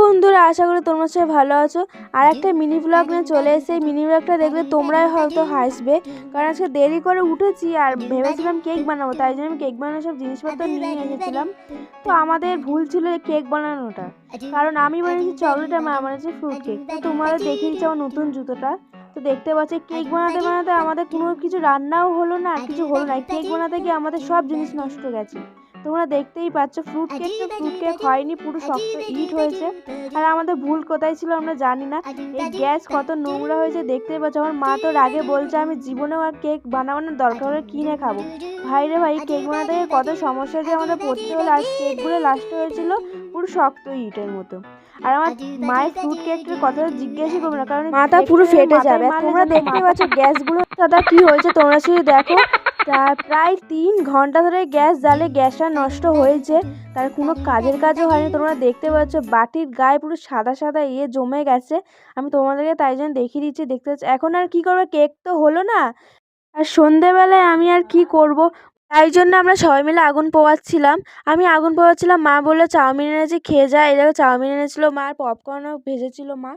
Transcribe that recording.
বন্ধুরা, আশা করি তোমরা সবাই ভালো আছো। আর একটা মিনি ব্লগ নিয়ে চলে এসেছি। এই মিনি ব্লগটা দেখলে তোমরাই হয়তো হাসবে, কারণ আজকে দেরি করে উঠেছি আর ভেবেছিলাম কেক বানাবো, তাই জন্য আমি কেক বানানোর সব জিনিসপত্র নিয়ে এসেছিলাম। তো আমাদের ভুল ছিল এই কেক বানানোটা, কারণ আমি বানিয়েছি চকলেট আর মা বানিয়েছে ফ্রুট কেক। তো তোমাদের দেখিয়ে দিচ্ছি আমার নতুন জুতোটা। তো দেখতে পাচ্ছি কেক বানাতে বানাতে আমাদের কোনো কিছু রান্নাও হলো না, আর কিছু হলো না। কেক বানাতে গিয়ে আমাদের সব জিনিস নষ্ট হয়ে গেছে। তোমরা দেখতেই পাচ্ছ ফ্রুট কেক হয়নি, পুরো শক্ত ইট হয়েছে। আর আমাদের ভুল কোথায় ছিল আমরা জানি না। এই গ্যাস কত নোংরা হয়েছে দেখতেই পাচ্ছ। আমার মা তো রাগে বলছে আমি জীবনেও আর কেক বানানোর দরকার হলে কিনে খাবো। ভাই রে ভাই, কেক বানাতে গিয়ে কত সমস্যা যে আমাদের পড়তে হলো। আর কেকগুলো লাস্টে হয়েছিল পুরো শক্ত ইটের মতো। আর আমার মায়ের ফ্রুট কেকটার কথা জিজ্ঞাসা করবে না, কারণ মাথা পুরো ফেটে যাবে। তোমরা দেখতে পাচ্ছ গ্যাসগুলো দাদা কি হয়েছে, তোমরা শুধু দেখো। প্রায় 3 ঘন্টা ধরে গ্যাস জ্বালে গ্যাসটা নষ্ট হয়েছে, তার কোনো কাজও হয়নি। তোমরা দেখতে পাচ্ছ বাটির গায়ে পুরো সাদা সাদা জমে গেছে। আমি তোমাদেরকে তাই জন্য দেখিয়ে দিচ্ছি, দেখতে পাচ্ছ। এখন আর কি করবে, কেক তো হলো না। আর সন্ধেবেলায় আমি আর কি করব, তাই জন্য আমরা সবাই মিলে আগুন পোয়াচ্ছিলাম। আমি আগুন পোয়াচ্ছিলাম, মা বললো চাউমিন এনেছি খেয়ে যা। এই দেখো চাউমিন এনেছিল মা, আর পপকর্নও ভেজেছিল মা।